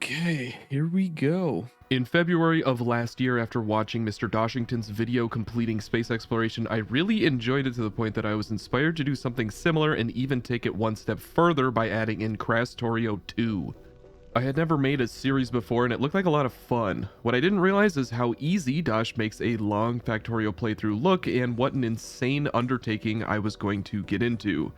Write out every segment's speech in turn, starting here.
Okay, here we go. In February of last year, after watching Mr. Doshington's video completing space exploration, I really enjoyed it to the point that I was inspired to do something similar and even take it one step further by adding in Factorio 2. I had never made a series before and it looked like a lot of fun. What I didn't realize is how easy Dosh makes a long Factorio playthrough look and what an insane undertaking I was going to get into.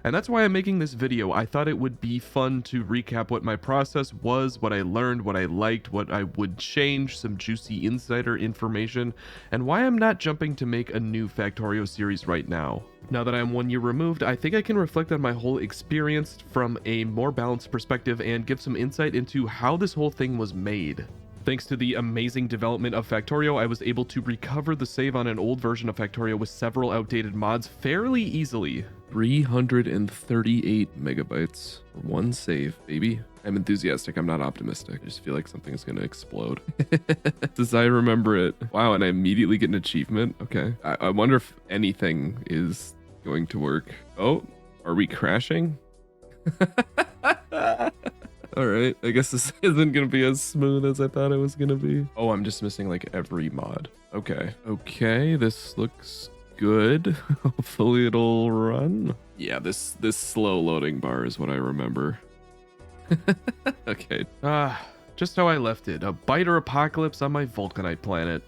And that's why I'm making this video. I thought it would be fun to recap what my process was, what I learned, what I liked, what I would change, some juicy insider information, and why I'm not jumping to make a new Factorio series right now. Now that I'm 1 year removed, I think I can reflect on my whole experience from a more balanced perspective and give some insight into how this whole thing was made. Thanks to the amazing development of Factorio, I was able to recover the save on an old version of Factorio with several outdated mods fairly easily. 338 megabytes for one save, baby. I'm enthusiastic, I'm not optimistic. I just feel like something's gonna explode. As I remember it. Wow, and I immediately get an achievement? Okay. I wonder if anything is going to work. Oh, are we crashing? Alright, I guess this isn't gonna be as smooth as I thought it was gonna be. Oh, I'm just missing like every mod. Okay. Okay, this looks good. Hopefully it'll run. Yeah, this slow loading bar is what I remember. Okay. Just how I left it. A biter apocalypse on my Vulcanite planet.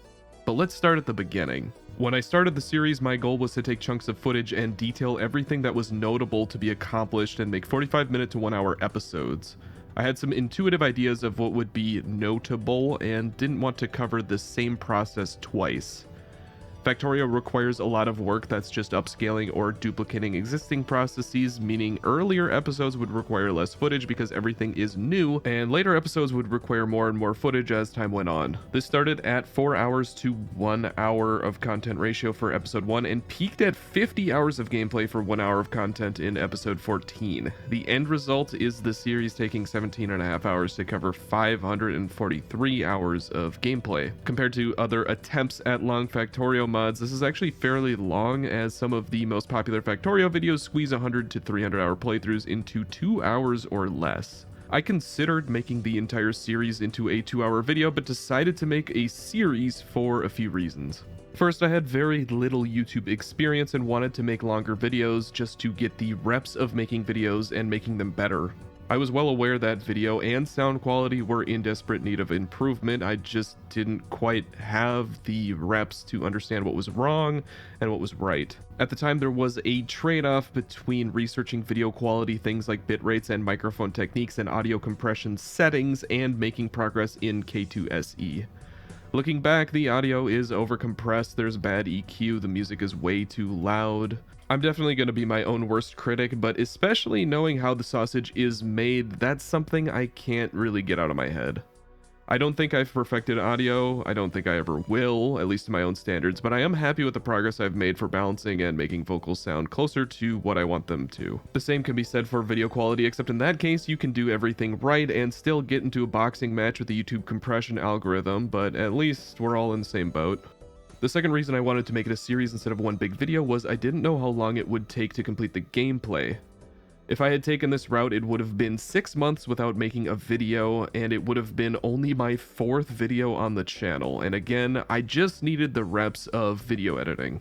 But let's start at the beginning. When I started the series, my goal was to take chunks of footage and detail everything that was notable to be accomplished and make 45-minute to 1 hour episodes. I had some intuitive ideas of what would be notable and didn't want to cover the same process twice. Factorio requires a lot of work that's just upscaling or duplicating existing processes, meaning earlier episodes would require less footage because everything is new, and later episodes would require more and more footage as time went on. This started at 4 hours to 1 hour of content ratio for episode 1 and peaked at 50 hours of gameplay for 1 hour of content in episode 14. The end result is the series taking 17.5 hours to cover 543 hours of gameplay. Compared to other attempts at long Factorio mods, this is actually fairly long, as some of the most popular Factorio videos squeeze 100 to 300 hour playthroughs into 2 hours or less. I considered making the entire series into a 2-hour video, but decided to make a series for a few reasons. First, I had very little YouTube experience and wanted to make longer videos just to get the reps of making videos and making them better. I was well aware that video and sound quality were in desperate need of improvement. I just didn't quite have the reps to understand what was wrong and what was right. At the time, there was a trade-off between researching video quality, things like bit rates and microphone techniques and audio compression settings, and making progress in K2SE. Looking back, the audio is overcompressed, there's bad EQ, the music is way too loud. I'm definitely going to be my own worst critic, but especially knowing how the sausage is made, that's something I can't really get out of my head. I don't think I've perfected audio, I don't think I ever will, at least to my own standards, but I am happy with the progress I've made for balancing and making vocals sound closer to what I want them to. The same can be said for video quality, except in that case you can do everything right and still get into a boxing match with the YouTube compression algorithm, but at least we're all in the same boat. The second reason I wanted to make it a series instead of one big video was I didn't know how long it would take to complete the gameplay. If I had taken this route, it would have been 6 months without making a video, and it would have been only my 4th video on the channel, and again, I just needed the reps of video editing.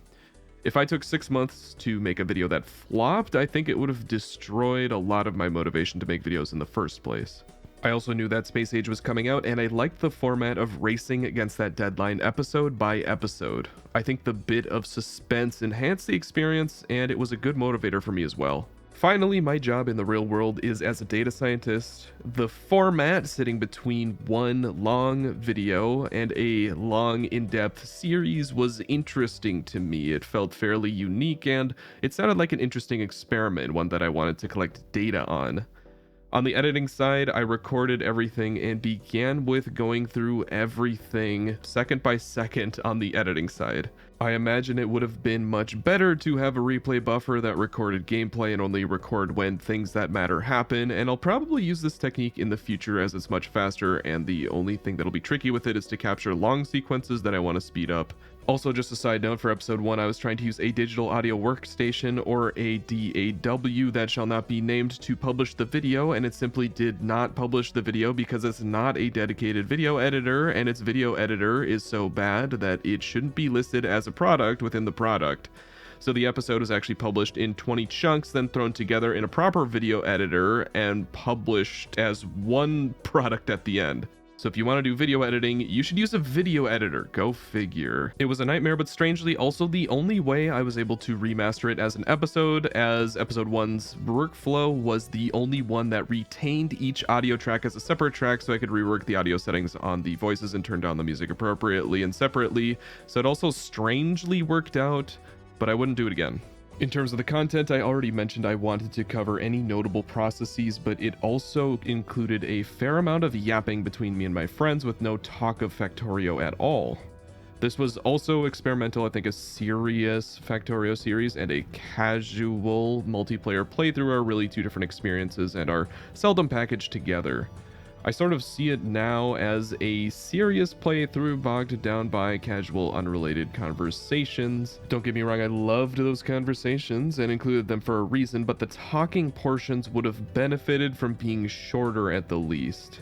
If I took 6 months to make a video that flopped, I think it would have destroyed a lot of my motivation to make videos in the first place. I also knew that Space Age was coming out, and I liked the format of racing against that deadline episode by episode. I think the bit of suspense enhanced the experience, and it was a good motivator for me as well. Finally, my job in the real world is as a data scientist. The format sitting between one long video and a long in-depth series was interesting to me. It felt fairly unique, and it sounded like an interesting experiment, one that I wanted to collect data on. On the editing side, I recorded everything and began with going through everything second by second on the editing side. I imagine it would have been much better to have a replay buffer that recorded gameplay and only record when things that matter happen, and I'll probably use this technique in the future as it's much faster, and the only thing that'll be tricky with it is to capture long sequences that I want to speed up. Also, just a side note, for episode 1, I was trying to use a digital audio workstation, or a DAW that shall not be named, to publish the video, and it simply did not publish the video because it's not a dedicated video editor, and its video editor is so bad that it shouldn't be listed as a product within the product. So the episode was actually published in 20 chunks, then thrown together in a proper video editor and published as one product at the end. So if you want to do video editing, you should use a video editor. Go figure. It was a nightmare, but strangely also the only way I was able to remaster it as an episode, as episode 1's workflow was the only one that retained each audio track as a separate track, so I could rework the audio settings on the voices and turn down the music appropriately and separately. So it also strangely worked out, but I wouldn't do it again. In terms of the content, I already mentioned I wanted to cover any notable processes, but it also included a fair amount of yapping between me and my friends with no talk of Factorio at all. This was also experimental. I think a serious Factorio series and a casual multiplayer playthrough are really two different experiences and are seldom packaged together. I sort of see it now as a serious playthrough bogged down by casual, unrelated conversations. Don't get me wrong, I loved those conversations and included them for a reason, but the talking portions would have benefited from being shorter at the least.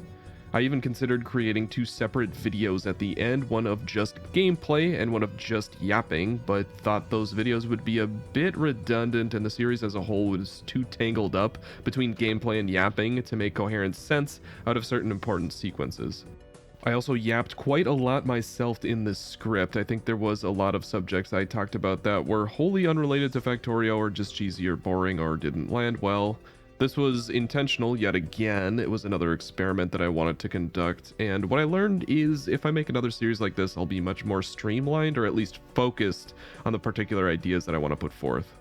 I even considered creating 2 separate videos at the end, one of just gameplay and one of just yapping, but thought those videos would be a bit redundant and the series as a whole was too tangled up between gameplay and yapping to make coherent sense out of certain important sequences. I also yapped quite a lot myself in this script. I think there was a lot of subjects I talked about that were wholly unrelated to Factorio or just cheesy or boring or didn't land well. This was intentional yet again. It was another experiment that I wanted to conduct, and what I learned is if I make another series like this, I'll be much more streamlined or at least focused on the particular ideas that I want to put forth.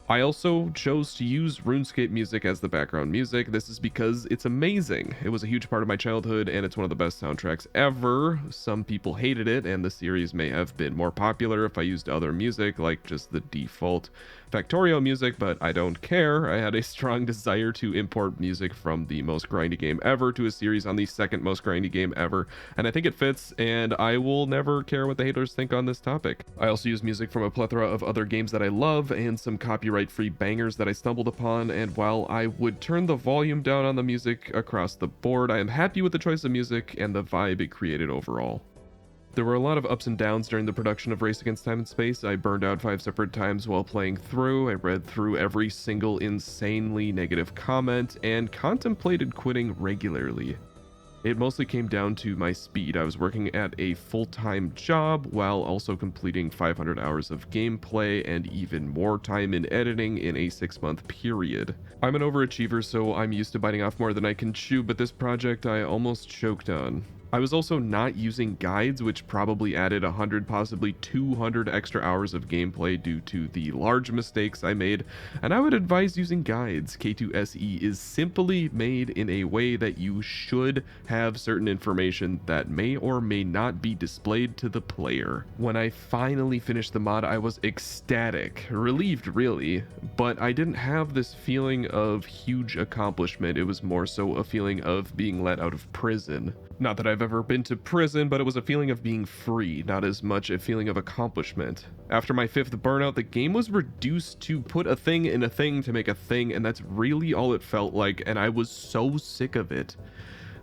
I also chose to use RuneScape music as the background music. This is because it's amazing. It was a huge part of my childhood and it's one of the best soundtracks ever. Some people hated it and the series may have been more popular if I used other music like just the default Factorio music, but I don't care. I had a strong desire to import music from the most grindy game ever to a series on the second most grindy game ever, and I think it fits, and I will never care what the haters think on this topic. I also use music from a plethora of other games that I love and some copyright-free bangers that I stumbled upon, and while I would turn the volume down on the music across the board, I am happy with the choice of music and the vibe it created overall. There were a lot of ups and downs during the production of Race Against Time and Space. I burned out 5 separate times while playing through. I read through every single insanely negative comment and contemplated quitting regularly. It mostly came down to my speed. I was working at a full-time job while also completing 500 hours of gameplay and even more time in editing in a 6-month period. I'm an overachiever, so I'm used to biting off more than I can chew, but this project I almost choked on. I was also not using guides, which probably added 100, possibly 200 extra hours of gameplay due to the large mistakes I made, and I would advise using guides. K2SE is simply made in a way that you should have certain information that may or may not be displayed to the player. When I finally finished the mod, I was ecstatic, relieved really, but I didn't have this feeling of huge accomplishment. It was more so a feeling of being let out of prison. Not that I've ever been to prison, but it was a feeling of being free, not as much a feeling of accomplishment. After my 5th burnout, the game was reduced to put a thing in a thing to make a thing, and that's really all it felt like, and I was so sick of it.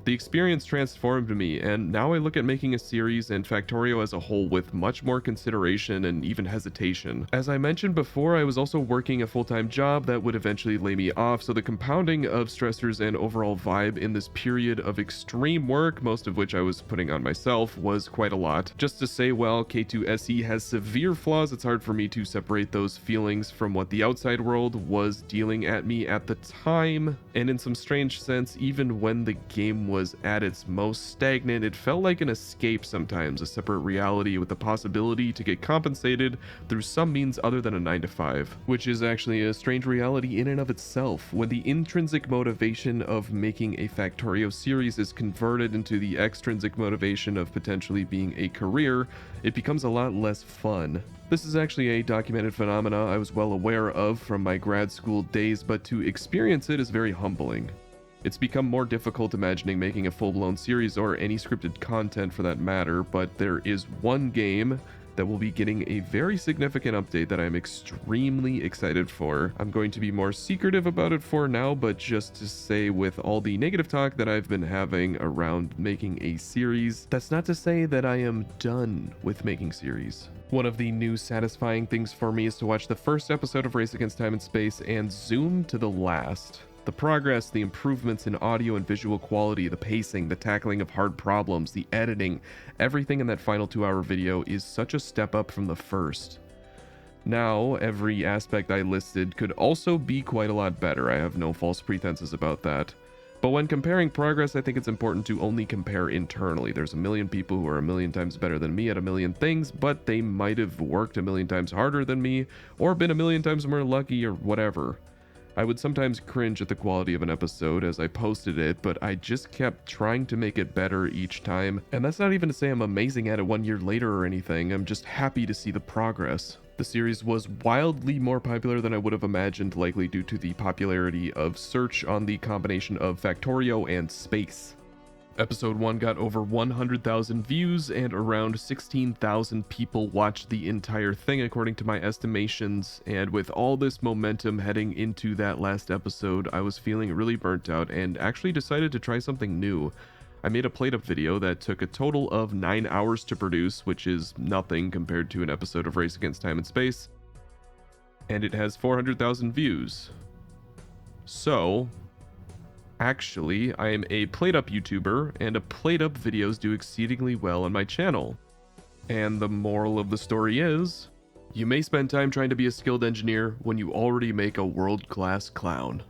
The experience transformed me, and now I look at making a series and Factorio as a whole with much more consideration and even hesitation. As I mentioned before, I was also working a full-time job that would eventually lay me off, so the compounding of stressors and overall vibe in this period of extreme work, most of which I was putting on myself, was quite a lot. Just to say, while K2SE has severe flaws, it's hard for me to separate those feelings from what the outside world was dealing at me at the time, and in some strange sense, even when the game was at its most stagnant. It felt like an escape sometimes, a separate reality with the possibility to get compensated through some means other than a 9 to 5, which is actually a strange reality in and of itself. When the intrinsic motivation of making a Factorio series is converted into the extrinsic motivation of potentially being a career, it becomes a lot less fun. This is actually a documented phenomena I was well aware of from my grad school days, but to experience it is very humbling. It's become more difficult imagining making a full-blown series or any scripted content for that matter, but there is one game that will be getting a very significant update that I'm extremely excited for. I'm going to be more secretive about it for now, but just to say, with all the negative talk that I've been having around making a series, that's not to say that I am done with making series. One of the new satisfying things for me is to watch the first episode of Race Against Time and Space and zoom to the last. The progress, the improvements in audio and visual quality, the pacing, the tackling of hard problems, the editing, everything in that final 2-hour video is such a step up from the first. Now, every aspect I listed could also be quite a lot better. I have no false pretenses about that. But when comparing progress, I think it's important to only compare internally. There's a million people who are a million times better than me at a million things, but they might have worked a million times harder than me, or been a million times more lucky, or whatever. I would sometimes cringe at the quality of an episode as I posted it, but I just kept trying to make it better each time. And that's not even to say I'm amazing at it 1 year later or anything, I'm just happy to see the progress. The series was wildly more popular than I would have imagined, likely due to the popularity of search on the combination of Factorio and space. Episode 1 got over 100,000 views and around 16,000 people watched the entire thing according to my estimations, and with all this momentum heading into that last episode, I was feeling really burnt out and actually decided to try something new. I made a played-up video that took a total of 9 hours to produce, which is nothing compared to an episode of Race Against Time and Space, and it has 400,000 views. So actually, I am a played-up YouTuber, and played-up videos do exceedingly well on my channel. And the moral of the story is, you may spend time trying to be a skilled engineer when you already make a world-class clown.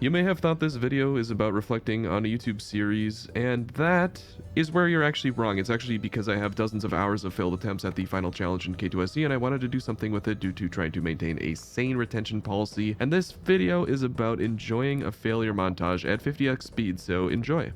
You may have thought this video is about reflecting on a YouTube series, and that is where you're actually wrong. It's actually because I have dozens of hours of failed attempts at the final challenge in K2SE, and I wanted to do something with it due to trying to maintain a sane retention policy, and this video is about enjoying a failure montage at 50x speed, so enjoy.